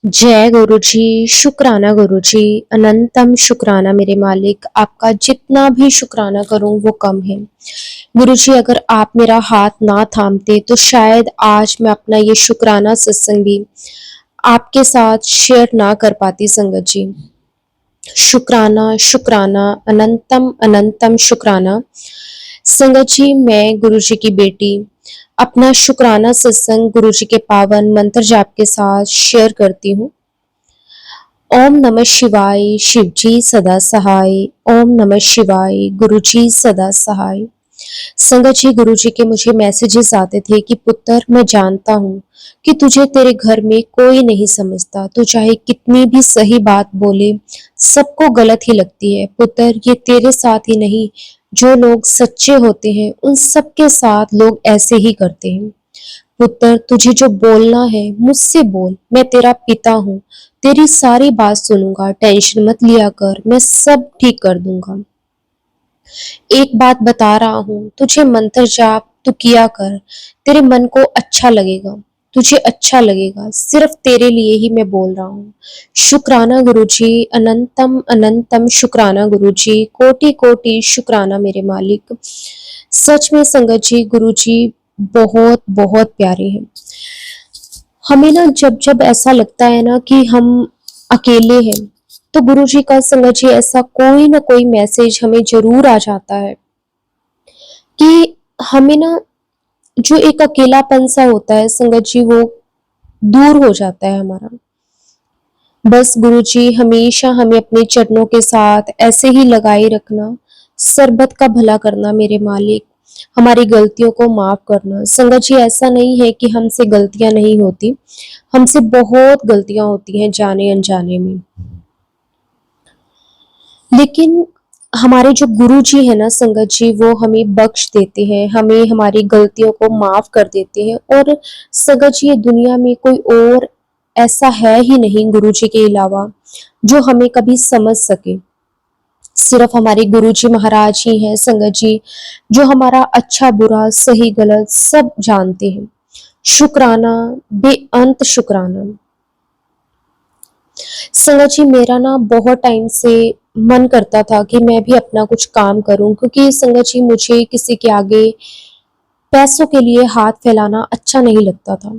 जय गुरु जी, शुक्राना गुरु जी, अनंतम शुक्राना मेरे मालिक। आपका जितना भी शुक्राना करूं वो कम है। गुरु जी, अगर आप मेरा हाथ ना थामते तो शायद आज मैं अपना ये शुक्राना सत्संग भी आपके साथ शेयर ना कर पाती संगत जी। शुक्राना शुक्राना, अनंतम अनंतम शुक्राना। संगत जी, मैं गुरु जी की बेटी अपना शुक्राना सत्संग गुरु जी के पावन मंत्र जाप के साथ शेयर करती हूँ। ओम नमः शिवाय, शिव जी सदा सहाय। ओम नमः शिवाय, गुरु जी सदा सहाय। संगत जी, गुरु जी के मुझे मैसेजेस आते थे कि पुत्र, मैं जानता हूँ कि तुझे तेरे घर में कोई नहीं समझता। तू चाहे कितनी भी सही बात बोले, सबको गलत ही लगती है। पुत्र, ये तेरे साथ ही नहीं, जो लोग सच्चे होते हैं उन सबके साथ लोग ऐसे ही करते हैं। पुत्र, तुझे जो बोलना है मुझसे बोल, मैं तेरा पिता हूँ, तेरी सारी बात सुनूंगा। टेंशन मत लिया कर, मैं सब ठीक कर दूंगा। एक बात बता रहा हूँ, तुझे मंत्र जाप तू किया कर, तेरे मन को अच्छा लगेगा, तुझे अच्छा लगेगा। सिर्फ तेरे लिए ही मैं बोल रहा हूँ। शुक्राना गुरु जी, अनंतम अनंतम शुक्राना गुरु जी, कोटि कोटि शुक्राना मेरे मालिक। सच में संगत जी, गुरु जी बहुत बहुत प्यारे हैं। हमें ना जब जब ऐसा लगता है ना कि हम अकेले हैं, तो गुरु जी का संगत जी ऐसा कोई ना कोई मैसेज हमें जरूर आ जाता है कि हमें ना जो एक अकेलापन सा होता है संगत जी, वो दूर हो जाता है हमारा। बस गुरु जी हमेशा हमें अपने चरणों के साथ ऐसे ही लगाए रखना, सरबत का भला करना मेरे मालिक, हमारी गलतियों को माफ करना। संगत जी, ऐसा नहीं है कि हमसे गलतियां नहीं होती, हमसे बहुत गलतियां होती हैं जाने अनजाने में। लेकिन हमारे जो गुरु जी है ना संगत जी, वो हमें बख्श देते हैं, हमें हमारी गलतियों को माफ कर देते हैं। और संगत जी, ये दुनिया में कोई और ऐसा है ही नहीं गुरु जी के अलावा जो हमें कभी समझ सके। सिर्फ हमारे गुरु जी महाराज ही हैं संगत जी, जो हमारा अच्छा बुरा सही गलत सब जानते हैं। शुक्राना, बेअंत शुक्राना। संगत जी, मेरा ना बहुत टाइम से मन करता था कि मैं भी अपना कुछ काम करूं, क्योंकि संगत जी मुझे किसी के आगे पैसों के लिए हाथ फैलाना अच्छा नहीं लगता था।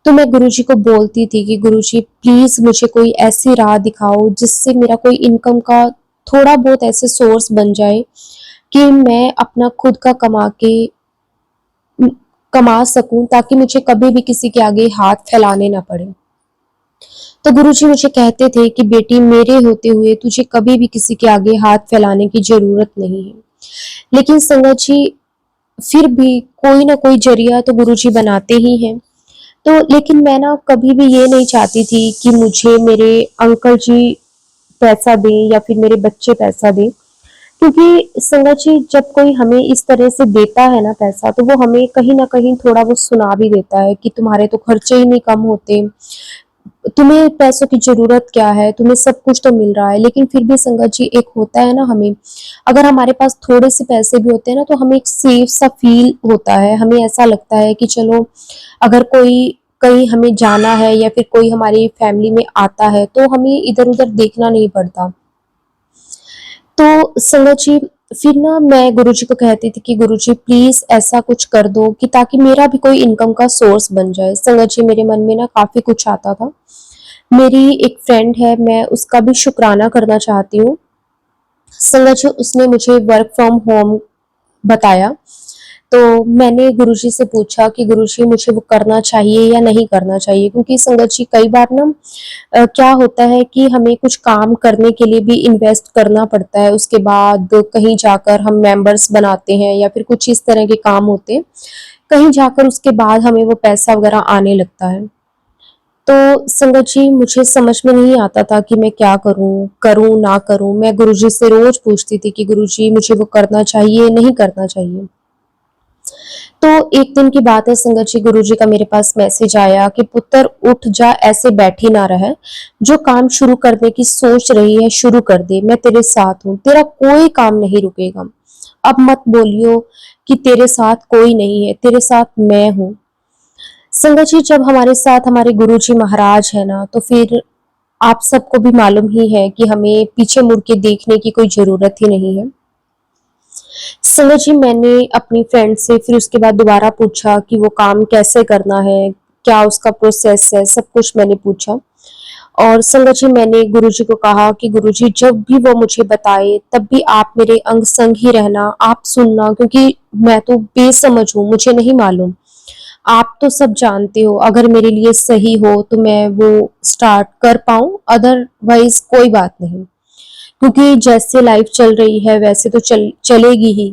तो मैं गुरुजी को बोलती थी कि गुरुजी प्लीज मुझे कोई ऐसी राह दिखाओ जिससे मेरा कोई इनकम का थोड़ा बहुत ऐसे सोर्स बन जाए कि मैं अपना खुद का कमा सकूं, ताकि मुझे कभी भी किसी के आगे हाथ फैलाने ना पड़े। तो गुरुजी मुझे कहते थे कि बेटी, मेरे होते हुए तुझे कभी भी किसी के आगे हाथ फैलाने की जरूरत नहीं है। लेकिन संगत जी, फिर भी कोई ना कोई जरिया तो गुरुजी बनाते ही हैं। तो लेकिन मैं ना कभी भी ये नहीं चाहती थी कि मुझे मेरे अंकल जी पैसा दें या फिर मेरे बच्चे पैसा दें, क्योंकि संगत जी जब कोई हमें इस तरह से देता है ना पैसा, तो वो हमें कहीं ना कहीं थोड़ा वो सुना भी देता है कि तुम्हारे तो खर्चे ही नहीं कम होते, तुम्हें पैसों की जरूरत क्या है, तुम्हें सब कुछ तो मिल रहा है। लेकिन फिर भी संगत जी एक होता है ना, हमें अगर हमारे पास थोड़े से पैसे भी होते हैं ना, तो हमें एक सेफ सा फील होता है। हमें ऐसा लगता है कि चलो, अगर कोई कहीं हमें जाना है या फिर कोई हमारी फैमिली में आता है, तो हमें इधर उधर देखना नहीं पड़ता। तो संगत जी, फिर ना मैं गुरुजी को कहती थी कि गुरुजी प्लीज ऐसा कुछ कर दो कि ताकि मेरा भी कोई इनकम का सोर्स बन जाए। संगत जी, मेरे मन में ना काफी कुछ आता था। मेरी एक फ्रेंड है, मैं उसका भी शुक्राना करना चाहती हूँ। संगत जी, उसने मुझे वर्क फ्रॉम होम बताया। तो मैंने गुरुजी से पूछा कि गुरुजी मुझे वो करना चाहिए या नहीं करना चाहिए, क्योंकि संगत जी कई बार ना क्या होता है कि हमें कुछ काम करने के लिए भी इन्वेस्ट करना पड़ता है, उसके बाद कहीं जाकर हम मेंबर्स बनाते हैं या फिर कुछ इस तरह के काम होते हैं, कहीं जाकर उसके बाद हमें वो पैसा वगैरह आने लगता है। तो संगत जी मुझे समझ में नहीं आता था कि मैं क्या करूं, करूं ना करूं। मैं गुरुजी से रोज पूछती थी कि गुरुजी मुझे वो करना चाहिए नहीं करना चाहिए। तो एक दिन की बात है संगत जी, गुरुजी का मेरे पास मैसेज आया कि पुत्र उठ जा, ऐसे बैठी ना रह, जो काम शुरू करने की सोच रही है शुरू कर दे, मैं तेरे साथ हूँ, तेरा कोई काम नहीं रुकेगा। अब मत बोलियो कि तेरे साथ कोई नहीं है, तेरे साथ मैं हूँ। संगत जी, जब हमारे साथ हमारे गुरुजी महाराज है ना, तो फिर आप सबको भी मालूम ही है कि हमें पीछे मुड़ के देखने की कोई ज़रूरत ही नहीं है। संगत जी, मैंने अपनी फ्रेंड से फिर उसके बाद दोबारा पूछा कि वो काम कैसे करना है, क्या उसका प्रोसेस है, सब कुछ मैंने पूछा। और संगत जी, मैंने गुरुजी को कहा कि गुरुजी, जब भी वो मुझे बताए तब भी आप मेरे अंग संग ही रहना, आप सुनना, क्योंकि मैं तो बेसमझ हूँ, मुझे नहीं मालूम। आप तो सब जानते हो, अगर मेरे लिए सही हो तो मैं वो स्टार्ट कर पाऊँ, अदरवाइज़ कोई बात नहीं। क्योंकि जैसे लाइफ चल रही है वैसे तो चलेगी ही।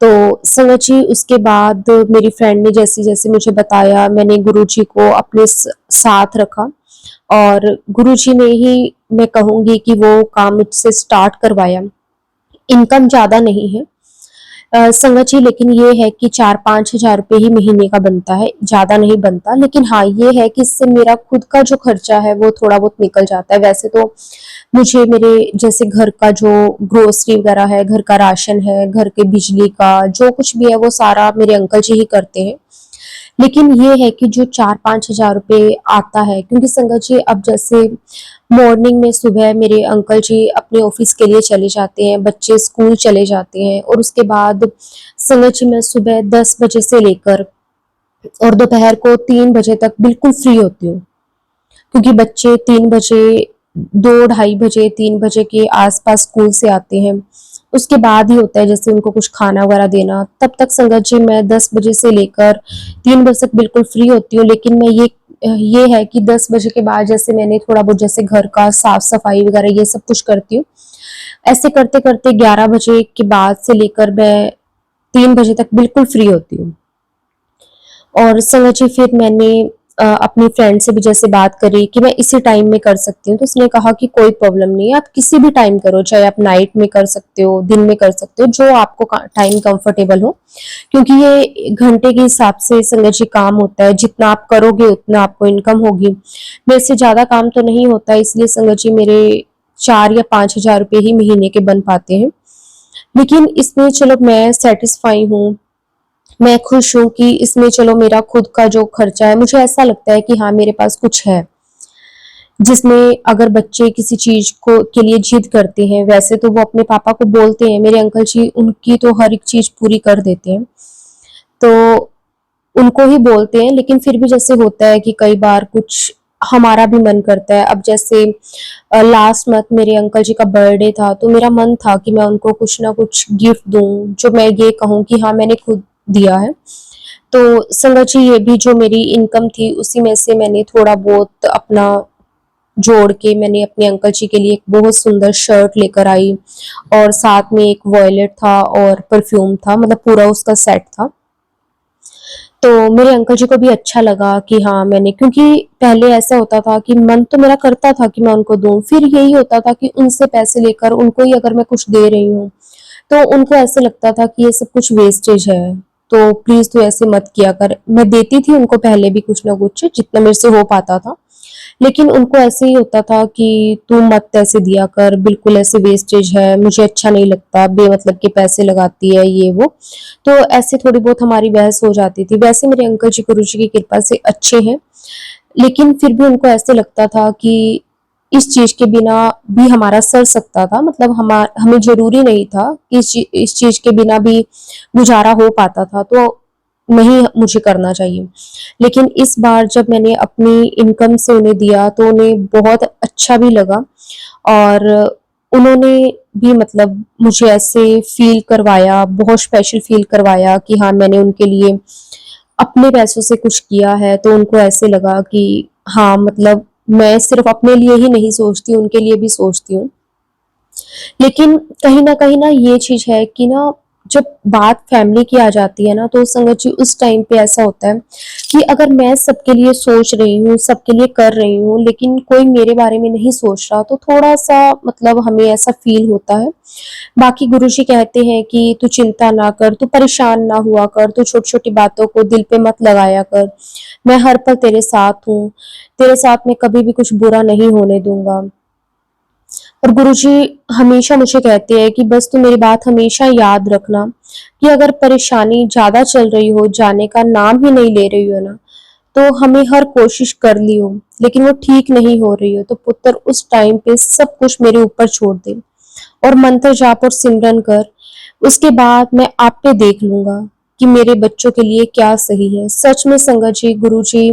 तो संगत जी, उसके बाद मेरी फ्रेंड ने जैसे-जैसे मुझे बताया, मैंने गुरुजी को अपने साथ रखा और गुरुजी ने ही, मैं कहूँगी कि वो काम मुझसे स्टार्ट करवाया। इनकम ज़्यादा नहीं है संगत जी, लेकिन ये है कि 4-5 हज़ार रुपए ही महीने का बनता है, ज़्यादा नहीं बनता। लेकिन हाँ, ये है कि इससे मेरा खुद का जो खर्चा है वो थोड़ा बहुत निकल जाता है। वैसे तो मुझे मेरे जैसे घर का जो ग्रोसरी वगैरह है, घर का राशन है, घर के बिजली का जो कुछ भी है वो सारा मेरे अंकल जी ही करते हैं। लेकिन ये है कि जो 4-5 हज़ार रुपए आता है, क्योंकि संगत जी, अब जैसे मॉर्निंग में सुबह मेरे अंकल जी अपने ऑफिस के लिए चले जाते हैं, बच्चे स्कूल चले जाते हैं और उसके बाद संगत जी, मैं सुबह 10 बजे से लेकर और दोपहर को 3 बजे तक बिल्कुल फ्री होती हूँ। क्योंकि बच्चे 3 बजे, 2 ढाई बजे, 3 बजे के आस-पास स्कूल से आते हैं। उसके बाद ही होता है जैसे उनको कुछ खाना वगैरह देना, तब तक संगत जी मैं 10 बजे से लेकर 3 बजे तक बिल्कुल फ्री होती हूँ। लेकिन मैं ये है कि 10 बजे के बाद जैसे मैंने थोड़ा बहुत जैसे घर का साफ-सफाई वगैरह ये सब कुछ करती हूँ। ऐसे करते-करते 11 बजे के बाद से लेकर मैं 3 बजे तक बिल्कुल फ्री होती हूँ। और संगत जी, फिर मैंने अपनी फ्रेंड से भी जैसे बात करी कि मैं इसी टाइम में कर सकती हूँ, तो उसने कहा कि कोई प्रॉब्लम नहीं है, आप किसी भी टाइम करो, चाहे आप नाइट में कर सकते हो, दिन में कर सकते हो, जो आपको टाइम कंफर्टेबल हो। क्योंकि ये घंटे के हिसाब से संगत जी काम होता है, जितना आप करोगे उतना आपको इनकम होगी। मेरे से ज़्यादा काम तो नहीं होता, इसलिए संगत जी मेरे 4 या 5 हज़ार रुपए ही महीने के बन पाते हैं। लेकिन इसमें चलो मैं सैटिस्फाई हूँ, मैं खुश हूँ कि इसमें चलो मेरा खुद का जो खर्चा है, मुझे ऐसा लगता है कि हाँ, मेरे पास कुछ है, जिसमें अगर बच्चे किसी चीज़ को के लिए जिद करते हैं, वैसे तो वो अपने पापा को बोलते हैं, मेरे अंकल जी उनकी तो हर एक चीज़ पूरी कर देते हैं। तो उनको ही बोलते हैं, लेकिन फिर भी जैसे होता है कि कई बार कुछ हमारा भी मन करता है। अब जैसे लास्ट मंथ मेरे अंकल जी का बर्थडे था, तो मेरा मन था कि मैं उनको कुछ ना कुछ गिफ्ट दूँ, जो मैं ये कहूँ कि हाँ, मैंने खुद दिया है। तो संगत जी, ये भी जो मेरी इनकम थी उसी में से मैंने थोड़ा बहुत अपना जोड़ के मैंने अपने अंकल जी के लिए एक बहुत सुंदर शर्ट लेकर आई और साथ में एक वॉलेट था और परफ्यूम था, मतलब पूरा उसका सेट था। तो मेरे अंकल जी को भी अच्छा लगा कि हाँ, मैंने, क्योंकि पहले ऐसा होता था कि मन तो मेरा करता था कि मैं उनको दूँ, फिर यही होता था कि उनसे पैसे लेकर उनको ही अगर मैं कुछ दे रही हूँ, तो उनको ऐसे लगता था कि ये सब कुछ वेस्टेज है, तो प्लीज़ तू ऐसे मत किया कर। मैं देती थी उनको पहले भी कुछ ना कुछ, जितना मेरे से हो पाता था। लेकिन उनको ऐसे ही होता था कि तू मत ऐसे दिया कर, बिल्कुल ऐसे वेस्टेज है, मुझे अच्छा नहीं लगता, बेमतलब के पैसे लगाती है, ये वो। तो ऐसे थोड़ी बहुत हमारी बहस हो जाती थी। वैसे मेरे अंकल जी गुरुजी की कृपा से अच्छे हैं, लेकिन फिर भी उनको ऐसे लगता था कि इस चीज़ के बिना भी हमारा सर सकता था, मतलब हमें ज़रूरी नहीं था कि इस चीज़ के बिना भी गुज़ारा हो पाता था, तो नहीं मुझे करना चाहिए। लेकिन इस बार जब मैंने अपनी इनकम से उन्हें दिया, तो उन्हें बहुत अच्छा भी लगा और उन्होंने भी, मतलब मुझे ऐसे फ़ील करवाया, बहुत स्पेशल फ़ील करवाया कि हाँ, मैंने उनके लिए अपने पैसों से कुछ किया है, तो उनको ऐसे लगा कि हाँ, मतलब मैं सिर्फ़ अपने लिए ही नहीं सोचती, उनके लिए भी सोचती हूँ। लेकिन कहीं न कहीं ना ये चीज़ है कि ना, जब बात फैमिली की आ जाती है ना, तो संगत जी उस टाइम पे ऐसा होता है कि अगर मैं सबके लिए सोच रही हूँ, सबके लिए कर रही हूँ, लेकिन कोई मेरे बारे में नहीं सोच रहा, तो थोड़ा-सा मतलब हमें ऐसा फ़ील होता है। बाकी गुरुजी कहते हैं कि तू चिंता ना कर, तू परेशान ना हुआ कर, तू छोटी-छोटी बातों को दिल पे मत लगाया कर। मैं हर पल तेरे साथ हूँ, तेरे साथ मैं कभी भी कुछ बुरा नहीं होने दूँगा। और गुरुजी हमेशा मुझे कहते हैं कि बस तू मेरी बात हमेशा याद रखना कि अगर परेशानी ज़्यादा चल रही हो, जाने का नाम ही नहीं ले रही हो ना, तो हमें हर कोशिश कर ली हो लेकिन वो ठीक नहीं हो रही हो, तो पुत्र उस टाइम पे सब कुछ मेरे ऊपर छोड़ दे और मंत्र जाप और सिमरन कर। उसके बाद मैं आप पे देख लूंगा कि मेरे बच्चों के लिए क्या सही है। सच में संगत जी, गुरु जी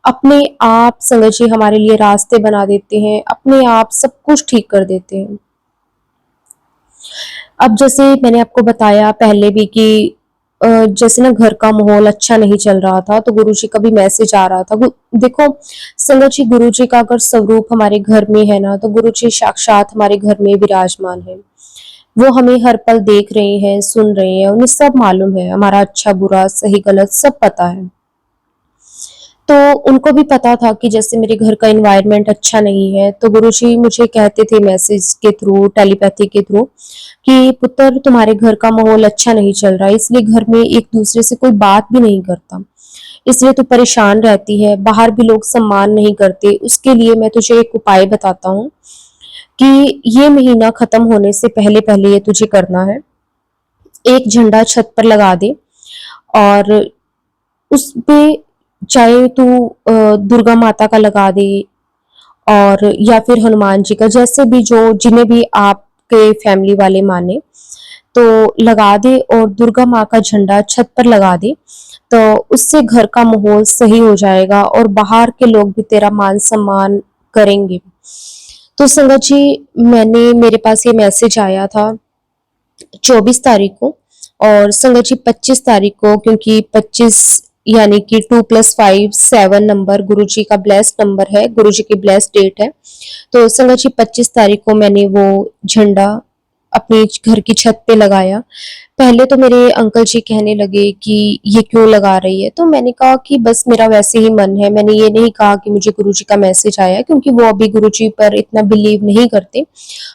अपने आप संगत जी हमारे लिए रास्ते बना देते हैं, अपने आप सब कुछ ठीक कर देते हैं। अब जैसे मैंने आपको बताया पहले भी कि जैसे ना घर का माहौल अच्छा नहीं चल रहा था, तो गुरुजी का भी मैसेज आ रहा था। देखो संगत जी, गुरुजी का अगर स्वरूप हमारे घर में है ना, तो गुरुजी साक्षात हमारे घर में विराजमान है। वो हमें हर पल देख रहे हैं, सुन रहे हैं, उन्हें सब मालूम है, हमारा अच्छा बुरा सही गलत सब पता है। तो उनको भी पता था कि जैसे मेरे घर का एनवायरनमेंट अच्छा नहीं है, तो गुरुजी मुझे कहते थे मैसेज के थ्रू, टेलीपैथी के थ्रू कि पुत्र तुम्हारे घर का माहौल अच्छा नहीं चल रहा है, इसलिए घर में एक दूसरे से कोई बात भी नहीं करता, इसलिए तू परेशान रहती है, बाहर भी लोग सम्मान नहीं करते। उसके लिए मैं तुझे एक उपाय बताता हूँ कि ये महीना खत्म होने से पहले पहले ये तुझे करना है। एक झंडा छत पर लगा दे और उस पे चाहे तू दुर्गा माता का लगा दे और या फिर हनुमान जी का, जैसे भी जो जिन्हें भी आपके फैमिली वाले माने तो लगा दे और दुर्गा माँ का झंडा छत पर लगा दे। तो उससे घर का माहौल सही हो जाएगा और बाहर के लोग भी तेरा मान सम्मान करेंगे। तो संगत जी, मेरे पास ये मैसेज आया था 24 तारीख को, और संगत जी 25 तारीख को, क्योंकि 25 यानी कि 2+5 7 नंबर गुरु जी का ब्लेस्ड नंबर है, गुरु जी की ब्लेस्ड डेट है। तो संगत जी 25 तारीख को मैंने वो झंडा अपने घर की छत पे लगाया। पहले तो मेरे अंकल जी कहने लगे कि ये क्यों लगा रही है, तो मैंने कहा कि बस मेरा वैसे ही मन है। मैंने ये नहीं कहा कि मुझे गुरुजी का मैसेज आया, क्योंकि वो अभी गुरुजी पर इतना बिलीव नहीं करते।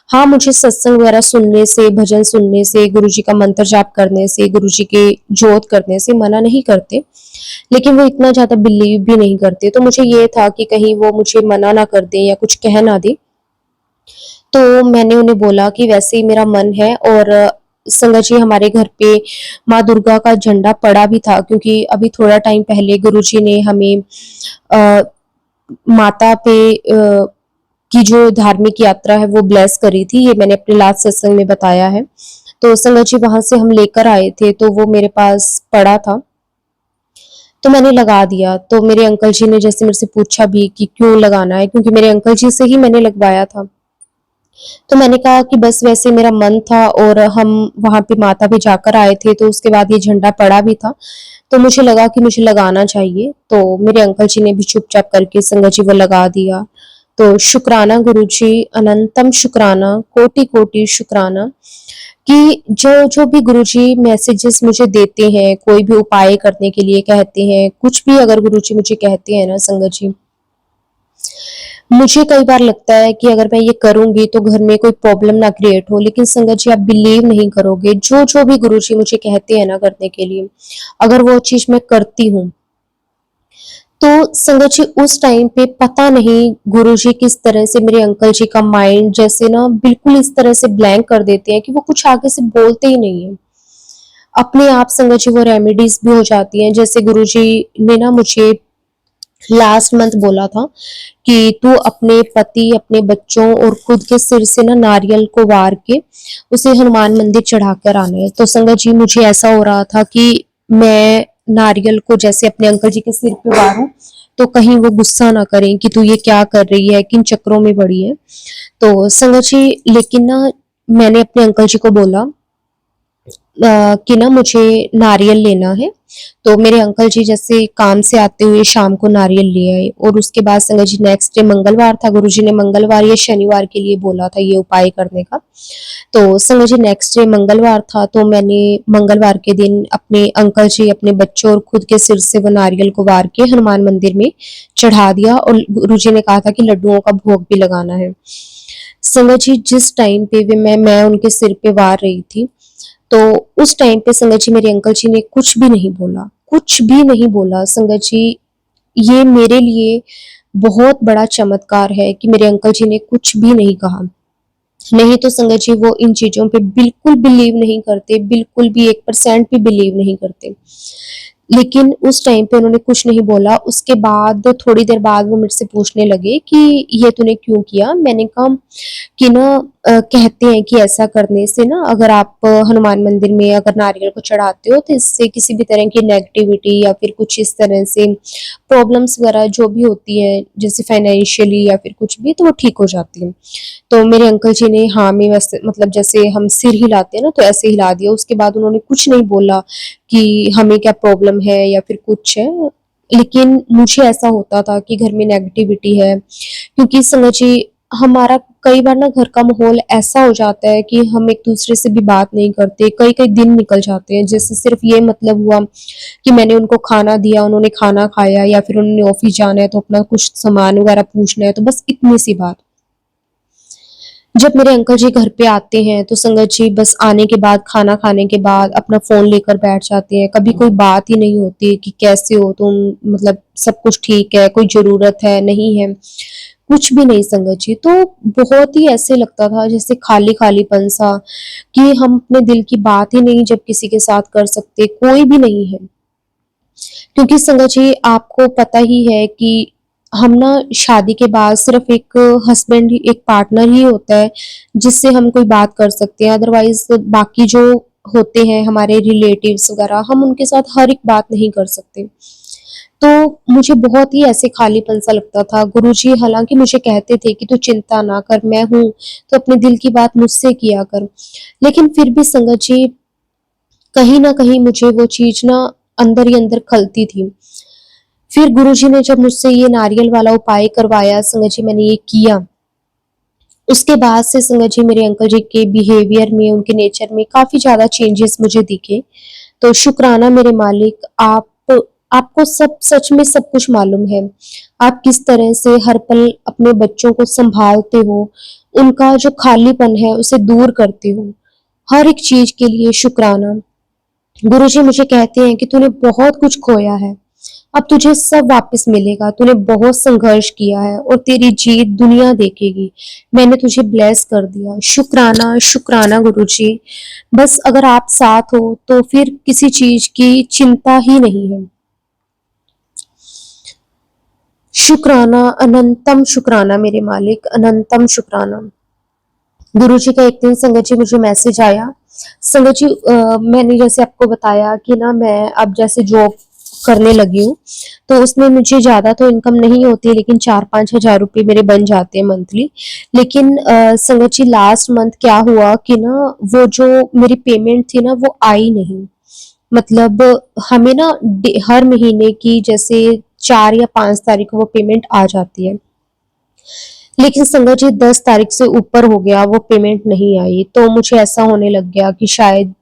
हाँ, मुझे सत्संग वगैरह सुनने से, भजन सुनने से, गुरुजी का मंत्र जाप करने से, गुरुजी के जोत करने से मना नहीं करते, लेकिन वो इतना ज्यादा बिलीव भी नहीं करते। तो मुझे ये था कि कहीं वो मुझे मना ना कर दे या कुछ कह ना दे। तो मैंने उन्हें बोला कि वैसे ही मेरा मन है। और संगत जी, हमारे घर पे माँ दुर्गा का झंडा पड़ा भी था, क्योंकि अभी थोड़ा टाइम पहले गुरुजी ने हमें अ, माता पे की जो धार्मिक यात्रा है वो ब्लेस करी थी। ये मैंने अपने लास्ट सत्संग में बताया है। तो संगत जी वहां से हम लेकर आए थे, तो वो मेरे पास पड़ा था, तो मैंने लगा दिया। तो मेरे अंकल जी ने जैसे मेरे से पूछा भी कि क्यों लगाना है, क्योंकि मेरे अंकल जी से ही मैंने लगवाया था। तो मैंने कहा कि बस वैसे मेरा मन था और हम वहां पे माता पे जाकर आए थे, तो उसके बाद ये झंडा पड़ा भी था, तो मुझे लगा कि मुझे लगाना चाहिए। तो मेरे अंकल जी ने भी चुपचाप करके संगत जी वो लगा दिया। तो शुक्राना गुरु जी, अनंतम शुक्राना, कोटि कोटि शुक्राना कि जो जो भी गुरु जी मैसेजेस मुझे देते हैं, कोई भी उपाय करने के लिए कहते हैं, कुछ भी अगर गुरु जी मुझे कहते हैं ना संगत जी, मुझे कई बार लगता है कि अगर मैं ये करूंगी तो घर में कोई प्रॉब्लम ना क्रिएट हो, लेकिन संगत जी आप बिलीव नहीं करोगे, जो जो भी गुरुजी मुझे कहते हैं ना करने के लिए, अगर वो चीज मैं करती हूँ, तो संगत जी उस टाइम पे पता नहीं गुरुजी किस तरह से मेरे अंकल जी का माइंड जैसे ना बिल्कुल इस तरह से ब्लैंक कर देते हैं कि वो कुछ आगे से बोलते ही नहीं है। अपने आप संगत जी वो रेमेडीज भी हो जाती हैं। जैसे गुरुजी ने ना मुझे लास्ट मंथ बोला था कि तू अपने पति, अपने बच्चों और खुद के सिर से ना नारियल को वार के उसे हनुमान मंदिर चढ़ा कर आना है। तो संगत जी मुझे ऐसा हो रहा था कि मैं नारियल को जैसे अपने अंकल जी के सिर पे वारूं, तो कहीं वो गुस्सा ना करें कि तू ये क्या कर रही है, किन चक्रों में पड़ी है। तो संगत जी लेकिन ना मैंने अपने अंकल जी को बोला कि ना मुझे नारियल लेना है। तो मेरे अंकल जी जैसे काम से आते हुए शाम को नारियल ले आए, और उसके बाद संगत जी नेक्स्ट डे मंगलवार था, गुरुजी ने मंगलवार या शनिवार के लिए बोला था ये उपाय करने का। तो संगत जी नेक्स्ट डे मंगलवार था, तो मैंने मंगलवार के दिन अपने अंकल जी, अपने बच्चों और खुद के सिर से वो नारियल को वार के हनुमान मंदिर में चढ़ा दिया, और गुरुजी ने कहा था कि लड्डुओं का भोग भी लगाना है। संगत जी जिस टाइम पे भी मैं उनके सिर पे वार रही थी, तो उस टाइम पे संगत जी मेरे अंकल जी ने कुछ भी नहीं बोला, कुछ भी नहीं बोला। संगत जी ये मेरे लिए बहुत बड़ा चमत्कार है कि मेरे अंकल जी ने कुछ भी नहीं कहा। नहीं तो संगत जी वो इन चीजों पे बिल्कुल बिलीव नहीं करते, बिल्कुल भी 1% भी बिलीव नहीं करते। लेकिन उस टाइम पे उन्होंने कुछ नहीं बोला। उसके बाद थोड़ी देर बाद वो मेरे से पूछने लगे कि ये तूने क्यों किया? मैंने कहा कि ना कहते हैं कि ऐसा करने से ना अगर आप हनुमान मंदिर में अगर नारियल को चढ़ाते हो तो इससे किसी भी तरह की नेगेटिविटी या फिर कुछ इस तरह से प्रॉब्लम्स वगैरह जो भी होती है जैसे फाइनेंशियली या फिर कुछ भी, तो वो ठीक हो जाती है। तो मेरे अंकल जी ने हाँ में वैसे मतलब जैसे हम सिर हिलाते हैं ना तो ऐसे हिला दिया। उसके बाद उन्होंने कुछ नहीं बोला कि हमें क्या प्रॉब्लम है या फिर कुछ है। लेकिन मुझे ऐसा होता था कि घर में नेगेटिविटी है, क्योंकि समझिए हमारा कई बार ना घर का माहौल ऐसा हो जाता है कि हम एक दूसरे से भी बात नहीं करते, कई कई दिन निकल जाते हैं। जैसे सिर्फ ये मतलब हुआ कि मैंने उनको खाना दिया, उन्होंने खाना खाया, या फिर उन्होंने ऑफिस जाना है तो अपना कुछ सामान वगैरह पूछना है, तो बस इतनी सी बात। जब मेरे अंकल जी घर पे आते हैं तो संगत जी बस आने के बाद, खाना खाने के बाद अपना फ़ोन लेकर बैठ जाते हैं। कभी कोई बात ही नहीं होती कि कैसे हो तुम? मतलब सब कुछ ठीक है, कोई ज़रूरत है, नहीं है, कुछ भी नहीं संगत जी। तो बहुत ही ऐसे लगता था जैसे खाली-खालीपन सा, कि हम अपने दिल की बात ही नहीं जब किसी के साथ कर सकते, कोई भी नहीं है। क्योंकि संगत जी आपको पता ही है कि हम ना शादी के बाद सिर्फ एक हस्बैंड ही, एक पार्टनर ही होता है जिससे हम कोई बात कर सकते हैं। अदरवाइज बाकी जो होते हैं हमारे रिलेटिव्स वगैरह, हम उनके साथ हर एक बात नहीं कर सकते। तो मुझे बहुत ही ऐसे खालीपन सा लगता था। गुरुजी हालांकि मुझे कहते थे कि तू चिंता ना कर, मैं हूँ, तो अपने दिल की बात मुझसे किया कर। लेकिन फिर भी संगत जी कहीं ना कहीं मुझे वो चीज ना अंदर ही अंदर खलती थी। फिर गुरुजी ने जब मुझसे ये नारियल वाला उपाय करवाया संगत जी, मैंने ये किया। उसके बाद से संगत जी मेरे अंकल जी के बिहेवियर में, उनके नेचर में काफ़ी ज़्यादा चेंजेस मुझे दिखे। तो शुक्राना मेरे मालिक, आपको सब सच में सब कुछ मालूम है। आप किस तरह से हर पल अपने बच्चों को सँभालते हो, उनका जो खालीपन है उसे दूर करते हो। हर एक चीज़ के लिए शुक्राना। गुरुजी मुझे कहते हैं कि तूने बहुत कुछ खोया है, अब तुझे सब वापस मिलेगा। तूने बहुत संघर्ष किया है और तेरी जीत दुनिया देखेगी। मैंने तुझे ब्लेस कर दिया। शुक्राना, शुक्राना गुरुजी। बस अगर आप साथ हो तो फिर किसी चीज की चिंता ही नहीं है। शुक्राना, अनंतम शुक्राना मेरे मालिक, अनंतम शुक्राना। गुरुजी का एक दिन संगत जी मुझे मैसेज आया। संगत जी मैंने जैसे आपको बताया कि ना मैं अब जैसे जॉब करने लगी हूँ, तो उसमें मुझे ज़्यादा तो इनकम नहीं होती, लेकिन 4-5 हज़ार रुपए मेरे बन जाते हैं मंथली। लेकिन संगत जी लास्ट मंथ क्या हुआ कि ना वो जो मेरी पेमेंट थी ना वो आई नहीं। मतलब हमें ना हर महीने की जैसे 4 या 5 तारीख को वो पेमेंट आ जाती है। लेकिन संगत जी 10 तारीख से ऊपर हो गया, वो पेमेंट नहीं आई। तो मुझे ऐसा होने लग गया कि शायद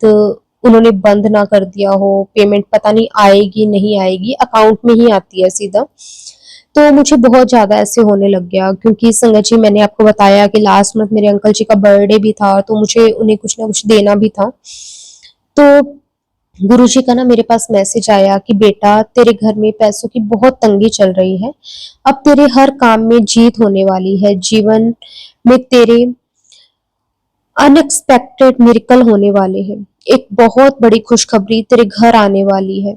उन्होंने बंद ना कर दिया हो, पेमेंट पता नहीं आएगी नहीं आएगी, अकाउंट में ही आती है सीधा। तो मुझे बहुत ज़्यादा ऐसे होने लग गया, क्योंकि संगत जी मैंने आपको बताया कि लास्ट मंथ मेरे अंकल जी का बर्थडे भी था, तो मुझे उन्हें कुछ ना कुछ देना भी था। तो गुरुजी का ना मेरे पास मैसेज आया कि बेटा तेरे घर में पैसों की बहुत तंगी चल रही है, अब तेरे हर काम में जीत होने वाली है, जीवन में तेरे अनएक्सपेक्टेड मिरेकल होने वाले हैं, एक बहुत बड़ी खुशखबरी तेरे घर आने वाली है।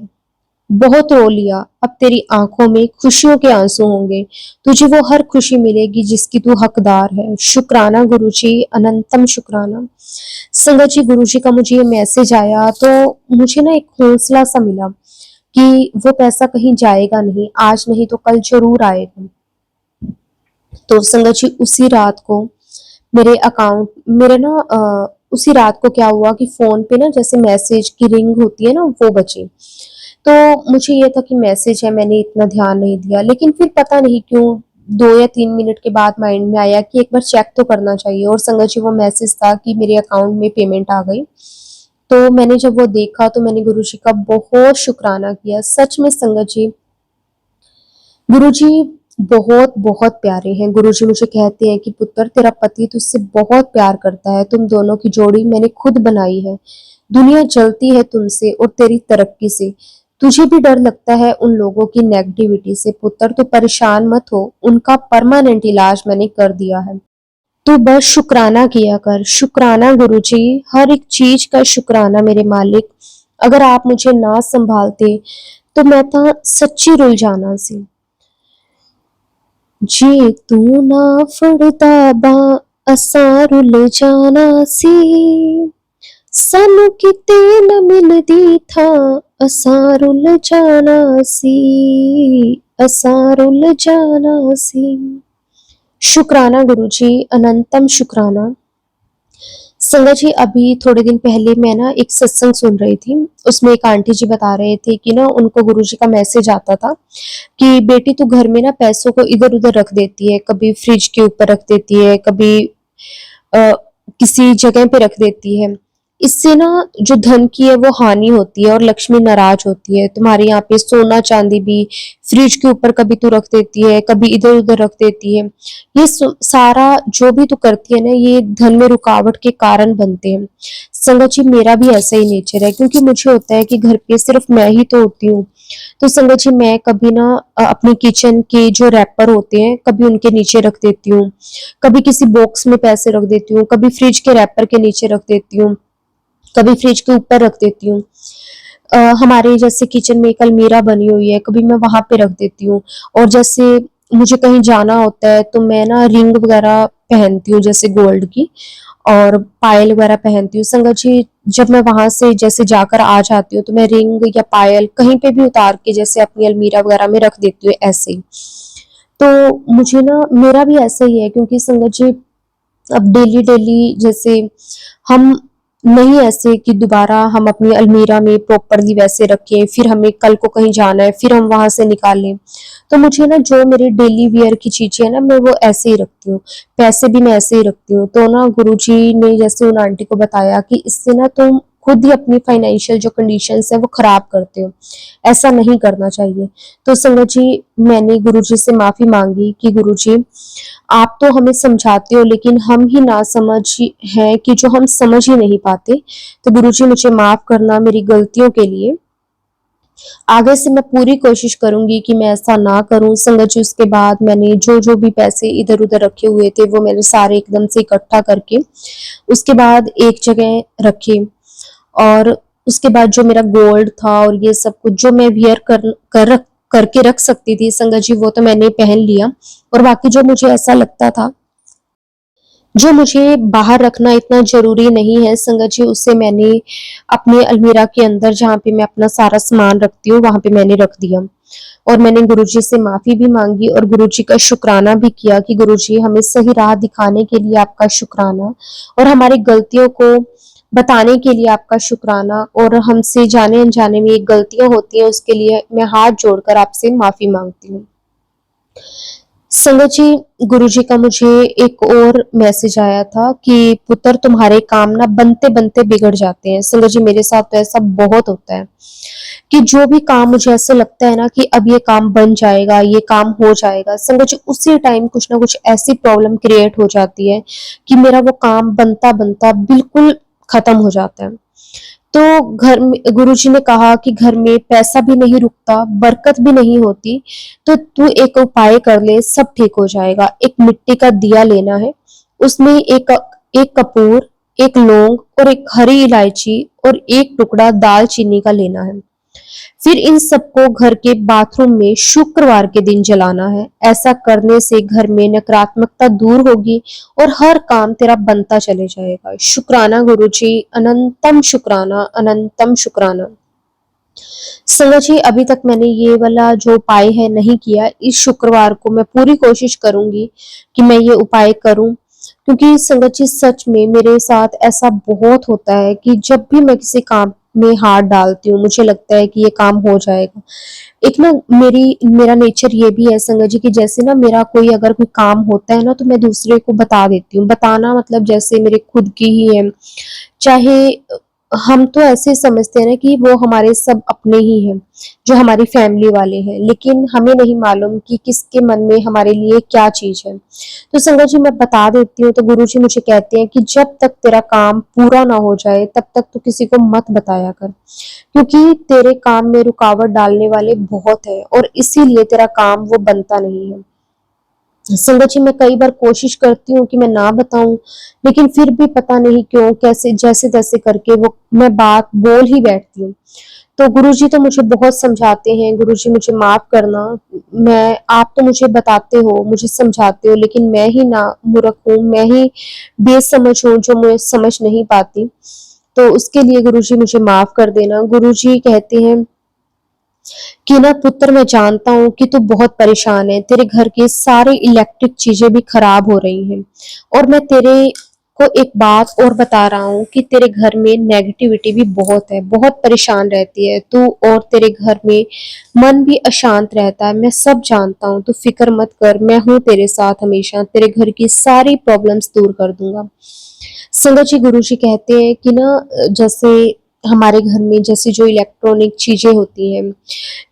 बहुत रो लिया, अब तेरी आंखों में खुशियों के आंसू होंगे, तुझे वो हर खुशी मिलेगी जिसकी तू हकदार है। शुक्राना गुरुजी, अनंतम शुक्राना। संगत जी गुरुजी का मुझे ये मैसेज आया तो मुझे ना एक हौसला सा मिला कि वो पैसा कहीं जाएगा नहीं, आज नहीं तो कल जरूर आएगा। तो संगत जी उसी रात को मेरे अकाउंट मेरे ना उसी रात को क्या हुआ कि फोन पे ना जैसे मैसेज की रिंग होती है ना वो बची। तो मुझे ये था कि मैसेज है, मैंने इतना ध्यान नहीं दिया, लेकिन फिर पता नहीं क्यों 2 या 3 मिनट के बाद माइंड में आया कि एक बार चेक तो करना चाहिए। और संगत जी वो मैसेज था कि मेरे अकाउंट में पेमेंट आ गई। तो मैंने जब वो देखा तो मैंने गुरुजी का बहुत शुक्राना किया। सच में संगत जी गुरुजी बहुत बहुत प्यारे हैं। गुरुजी मुझे कहते हैं कि पुत्र तेरा पति तुझसे बहुत प्यार करता है, तुम दोनों की जोड़ी मैंने खुद बनाई है। दुनिया जलती है तुमसे और तेरी तरक्की से। तुझे भी डर लगता है उन लोगों की नेगेटिविटी से, पुत्र तो परेशान मत हो, उनका परमानेंट इलाज मैंने कर दिया है। तू बस शुक्राना किया कर। शुक्राना गुरुजी, हर एक चीज का शुक्राना मेरे मालिक। अगर आप मुझे ना संभालते तो मैं तां सच्ची रुल जाना सी। जे तू ना फड़दा बांह असां रुल जाना सी, सानू किते न मिलदी थां असां रुल जाना सी, असां रुल जाना सी। शुक्राना गुरुजी, अनंतम शुक्राना। संगत जी, अभी थोड़े दिन पहले मैं ना एक सत्संग सुन रही थी। उसमें एक आंटी जी बता रहे थे कि ना उनको गुरुजी का मैसेज आता था कि बेटी तू घर में ना पैसों को इधर-उधर रख देती है, कभी फ्रिज के ऊपर रख देती है, कभी अ, किसी जगह पे रख देती है। इससे ना जो धन की है वो हानि होती है और लक्ष्मी नाराज होती है। तुम्हारे यहाँ पे सोना चांदी भी फ्रिज के ऊपर कभी तू रख देती है, कभी इधर उधर रख देती है। ये सारा जो भी तू करती है ना, ये धन में रुकावट के कारण बनते हैं। संगत जी, मेरा भी ऐसा ही नेचर है, क्योंकि मुझे होता है कि घर पे सिर्फ मैं ही तो होती हूँ। तो संगत जी, मैं कभी ना अपनी किचन के जो रैपर होते हैं कभी उनके नीचे रख देती हूँ, कभी किसी बॉक्स में पैसे रख देती हूँ, कभी फ्रिज के रैपर के नीचे रख देती हूँ, कभी फ्रिज के ऊपर रख देती हूँ। हमारे जैसे किचन में एक अलमीरा बनी हुई है, कभी मैं वहां पे रख देती हूँ। और जैसे मुझे कहीं जाना होता है तो मैं ना रिंग वगैरह पहनती हूँ, जैसे गोल्ड की, और पायल वगैरह पहनती हूँ। संगत जी, जब मैं वहां से जैसे जाकर आ जाती हूँ तो मैं रिंग या पायल कहीं पे भी उतार के जैसे अपनी अलमीरा वगैरह में रख देती हूँ, ऐसे ही। तो मुझे ना मेरा भी ऐसा ही है, क्योंकि संगत जी, अब डेली डेली जैसे हम नहीं ऐसे कि दोबारा हम अपनी अलमीरा में प्रॉपरली वैसे रखें, फिर हमें कल को कहीं जाना है फिर हम वहां से निकालें। तो मुझे ना जो मेरे डेली वियर की चीजें है ना, मैं वो ऐसे ही रखती हूँ। पैसे भी मैं ऐसे ही रखती हूँ। तो ना गुरुजी ने जैसे उन आंटी को बताया कि इससे ना तुम खुद ही अपनी फाइनेंशियल जो कंडीशंस है वो खराब करते हो, ऐसा नहीं करना चाहिए। तो संगत जी, मैंने गुरुजी से माफी मांगी कि गुरुजी, आप तो हमें समझाते हो लेकिन हम ही नासमझ हैं कि जो हम समझ ही नहीं पाते। तो गुरुजी, मुझे माफ करना मेरी गलतियों के लिए। आगे से मैं पूरी कोशिश करूंगी कि मैं ऐसा ना करूं। संगत जी, उसके बाद मैंने जो जो भी पैसे इधर उधर रखे हुए थे वो मैंने सारे एकदम से इकट्ठा करके उसके बाद एक जगह रखे। और उसके बाद जो मेरा गोल्ड था और ये सब कुछ जो मैं वियर करके रख सकती थी संगत जी, वो तो मैंने पहन लिया। और बाकी जो मुझे ऐसा लगता था जो मुझे बाहर रखना इतना ज़रूरी नहीं है संगत जी, उसे मैंने अपने अलमीरा के अंदर जहाँ पे मैं अपना सारा सामान रखती हूँ, वहाँ पे मैंने रख दिया। और मैंने गुरुजी से माफ़ी भी माँगी और गुरुजी का शुक्राना भी किया कि गुरुजी, हमें सही राह दिखाने के लिए आपका शुक्राना, और हमारी गलतियों को बताने के लिए आपका शुक्राना, और हमसे जाने-अनजाने में ये गलतियाँ होती हैं उसके लिए मैं हाथ जोड़कर आपसे माफ़ी माँगती हूँ। संगत जी, गुरुजी का मुझे एक और मैसेज आया था कि पुत्र, तुम्हारे काम ना बनते-बनते बिगड़ जाते हैं। संगत जी, मेरे साथ तो ऐसा बहुत होता है कि जो भी काम मुझे ऐसा लगता है ना कि अब ये काम बन जाएगा, ये काम हो जाएगा, संगत जी उसी टाइम कुछ ना कुछ ऐसी प्रॉब्लम क्रिएट हो जाती है कि मेरा वो काम बनता-बनता बिल्कुल खत्म हो जाता है। तो घर में गुरुजी ने कहा कि घर में पैसा भी नहीं रुकता, बरकत भी नहीं होती, तो तू एक उपाय कर ले, सब ठीक हो जाएगा। एक मिट्टी का दिया लेना है, उसमें एक एक कपूर, एक लौंग और एक हरी इलायची और एक टुकड़ा दालचीनी का लेना है। फिर इन सबको घर के बाथरूम में शुक्रवार के दिन जलाना है। ऐसा करने से घर में नकारात्मकता दूर होगी और हर काम तेरा बनता चले जाएगा। शुक्राना गुरुजी, अनंतम शुक्राना, अनंतम शुक्राना। संगत जी, अभी तक मैंने ये वाला जो उपाय है नहीं किया। इस शुक्रवार को मैं पूरी कोशिश करूंगी कि मैं ये उपाय करूं, क्योंकि संगत जी सच में मेरे साथ ऐसा बहुत होता है कि जब भी मैं किसी काम में हाथ डालती हूँ मुझे लगता है कि ये काम हो जाएगा। एक ना मेरा नेचर ये भी है संगत जी कि जैसे ना मेरा कोई अगर कोई काम होता है ना तो मैं दूसरे को बता देती हूँ। बताना मतलब जैसे मेरे खुद की ही है, चाहे हम तो ऐसे समझते हैं ना कि वो हमारे सब अपने ही हैं, जो हमारी फैमिली वाले हैं, लेकिन हमें नहीं मालूम कि किसके मन में हमारे लिए क्या चीज़ है। तो संगत जी, मैं बता देती हूँ तो गुरुजी मुझे कहते हैं कि जब तक तेरा काम पूरा ना हो जाए तब तक तू किसी को मत बताया कर, क्योंकि तेरे काम में रुकावट डालने वाले बहुत हैं और इसीलिए तेरा काम वो बनता नहीं है। संगत जी, मैं कई बार कोशिश करती हूँ कि मैं ना बताऊं, लेकिन फिर भी पता नहीं क्यों कैसे जैसे तैसे करके वो मैं बात बोल ही बैठती हूँ। तो गुरुजी तो मुझे बहुत समझाते हैं, गुरुजी मुझे माफ करना, मैं आप तो मुझे बताते हो, मुझे समझाते हो, लेकिन मैं ही ना मूर्ख हूँ, मैं ही बेसमझ हूँ जो मैं समझ नहीं पाती। तो उसके लिए गुरुजी मुझे माफ कर देना। गुरुजी कहते हैं कि ना पुत्र, मैं जानता हूँ कि तू बहुत परेशान है, तेरे घर की सारी इलेक्ट्रिक चीजें भी खराब हो रही हैं, और मैं तेरे को एक बात और बता रहा हूँ कि तेरे घर में नेगेटिविटी भी बहुत है, बहुत परेशान रहती है तू, और तेरे घर में मन भी अशांत रहता है। मैं सब जानता हूँ, तू फिक्र मत कर, मैं हूँ तेरे साथ हमेशा, तेरे घर की सारी प्रॉब्लम्स दूर कर दूंगा। संगत जी, गुरु जी कहते हैं कि ना जैसे हमारे घर में जैसे जो इलेक्ट्रॉनिक चीजें होती हैं,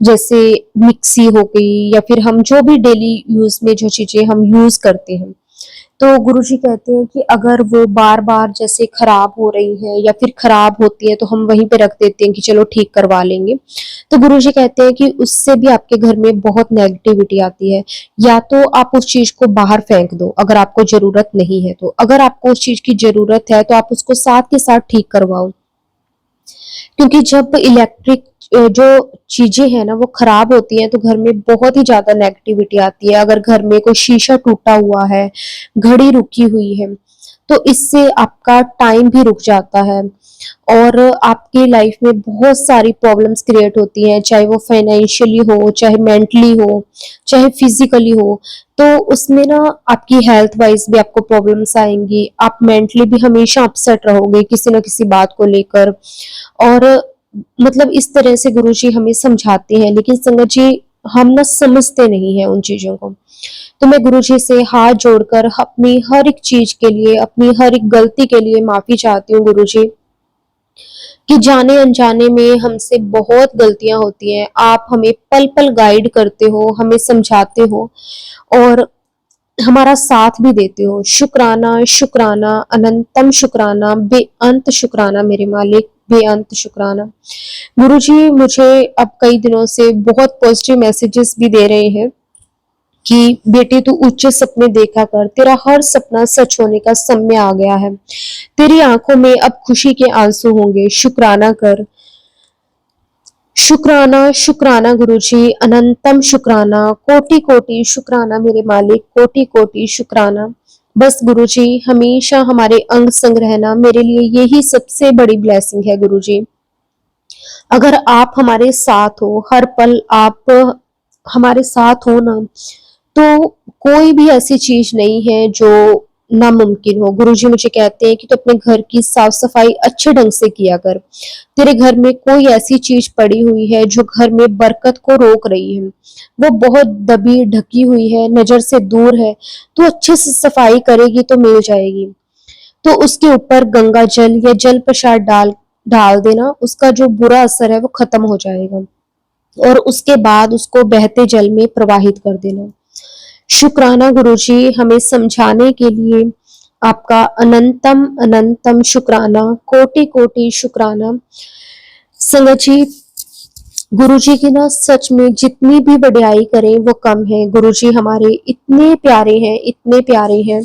जैसे मिक्सी हो गई, या फिर हम जो भी डेली यूज में जो चीजें हम यूज करते हैं, तो गुरुजी कहते हैं कि अगर वो बार बार जैसे खराब हो रही है या फिर खराब होती है तो हम वहीं पे रख देते हैं कि चलो ठीक करवा लेंगे। तो गुरुजी कहते हैं कि उससे भी आपके घर में बहुत नेगेटिविटी आती है। या तो आप उस चीज को बाहर फेंक दो अगर आपको जरूरत नहीं है, तो अगर आपको उस चीज की जरूरत है तो आप उसको साथ के साथ ठीक करवाओ। क्योंकि जब इलेक्ट्रिक जो चीजें हैं ना वो खराब होती हैं तो घर में बहुत ही ज्यादा नेगेटिविटी आती है। अगर घर में कोई शीशा टूटा हुआ है, घड़ी रुकी हुई है, तो इससे आपका टाइम भी रुक जाता है, और आपकी लाइफ में बहुत सारी प्रॉब्लम्स क्रिएट होती हैं, चाहे वो फाइनेंशियली हो, चाहे मेंटली हो, चाहे फिजिकली हो। तो उसमें ना आपकी हेल्थ वाइज भी आपको प्रॉब्लम्स आएंगी, आप मेंटली भी हमेशा अपसेट रहोगे किसी ना किसी बात को लेकर। और मतलब इस तरह से गुरुजी हमें समझाते हैं, लेकिन संगत जी हम ना समझते नहीं है उन चीजों को। तो मैं गुरुजी से हाथ जोड़कर अपनी हर एक चीज के लिए, अपनी हर एक गलती के लिए माफी चाहती हूँ गुरुजी, कि जाने अनजाने में हमसे बहुत गलतियां होती हैं। आप हमें पल पल गाइड करते हो, हमें समझाते हो, और हमारा साथ भी देते हो। शुक्राना, शुक्राना, अनंतम शुक्राना, बेअंत शुक्राना मेरे मालिक, बेअंत शुक्राना। गुरुजी मुझे अब कई दिनों से बहुत पॉजिटिव मैसेजेस भी दे रहे हैं कि बेटी तू ऊंचे सपने देखा कर, तेरा हर सपना सच होने का समय आ गया है, तेरी आंखों में अब खुशी के आंसू होंगे, शुक्राना कर। शुक्राना, शुक्राना गुरुजी, अनंतम शुक्राना, कोटि कोटि शुक्राना मेरे मालिक, कोटि कोटि शुक्राना। बस गुरुजी हमेशा हमारे अंग संग रहना मेरे लिए यही सबसे बड़ी ब्लेसिंग है गुरुजी। अगर आप हमारे साथ हो, हर पल आप हमारे साथ हो ना, तो कोई भी ऐसी चीज नहीं है जो नामुमकिन हो। गुरुजी मुझे कहते हैं कि तो अपने घर की साफ सफाई अच्छे ढंग से किया कर, तेरे घर में कोई ऐसी चीज पड़ी हुई है जो घर में बरकत को रोक रही है, वो बहुत दबी ढकी हुई है, नजर से दूर है, तो अच्छे से सफाई करेगी तो मिल जाएगी। तो उसके ऊपर गंगा जल या जल प्रसाद डाल डाल देना, उसका जो बुरा असर है वो खत्म हो जाएगा, और उसके बाद उसको बहते जल में प्रवाहित कर देना। शुक्राना गुरुजी हमें समझाने के लिए, आपका अनंतम अनंतम शुक्राना, कोटि कोटि शुक्राना। संगत जी, गुरुजी की ना सच में जितनी भी बढ़ाई करें वो कम है। गुरुजी हमारे इतने प्यारे हैं, इतने प्यारे हैं।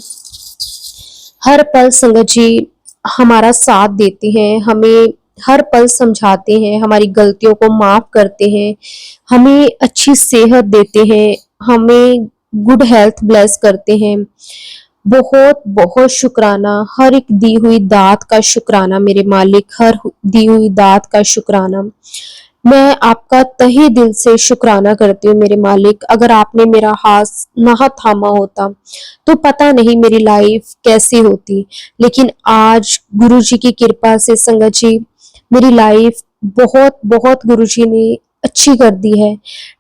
हर पल संगत जी हमारा साथ देते हैं, हमें हर पल समझाते हैं, हमारी गलतियों को माफ करते हैं, हमें अच्छी सेहत देते हैं, हमें गुड हेल्थ ब्लेस करते हैं। बहुत बहुत शुक्राना, हर एक दी हुई दात का शुक्राना मेरे मालिक, हर दी हुई दात का शुक्राना। मैं आपका तहे दिल से शुक्राना करती हूँ मेरे मालिक। अगर आपने मेरा हाथ ना थामा होता तो पता नहीं मेरी लाइफ कैसी होती, लेकिन आज गुरुजी की कृपा से संगत जी मेरी लाइफ बहुत बहुत गुरुजी ने अच्छी कर दी है।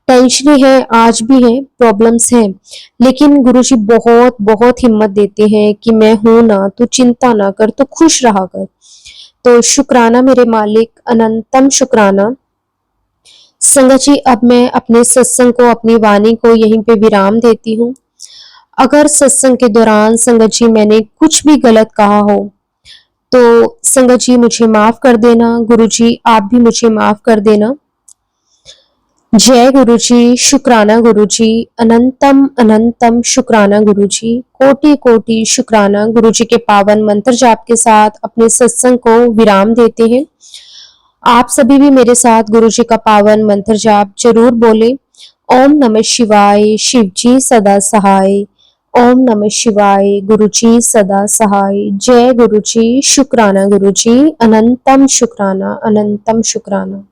टेंशनें हैं, आज भी हैं, प्रॉब्लम्स हैं, लेकिन गुरुजी बहुत बहुत हिम्मत देते हैं कि मैं हूं ना, तू चिंता ना कर, तू खुश रहा कर। तो शुक्राना मेरे मालिक, अनंतम शुक्राना। संगत जी अब मैं अपने सत्संग को, अपनी वाणी को यहीं पे विराम देती हूँ। अगर सत्संग के दौरान संगत जी मैंने कुछ भी गलत कहा हो तो संगत जी मुझे माफ कर देना, गुरु जी आप भी मुझे माफ कर देना। जय गुरु जी, शुक्राना गुरु जी, अनंतम अनंतम शुक्राना गुरु जी, कोटि कोटि शुक्राना। गुरु जी के पावन मंत्र जाप के साथ अपने सत्संग को विराम देते हैं। आप सभी भी मेरे साथ गुरु जी का पावन मंत्र जाप जरूर बोले। ओम नमः शिवाय, शिव जी सदा सहाय। ओम नमः शिवाय, गुरु जी सदा सहाय। जय गुरु जी, शुक्राना गुरु जी, अनंतम शुक्राना, अनंतम शुक्राना।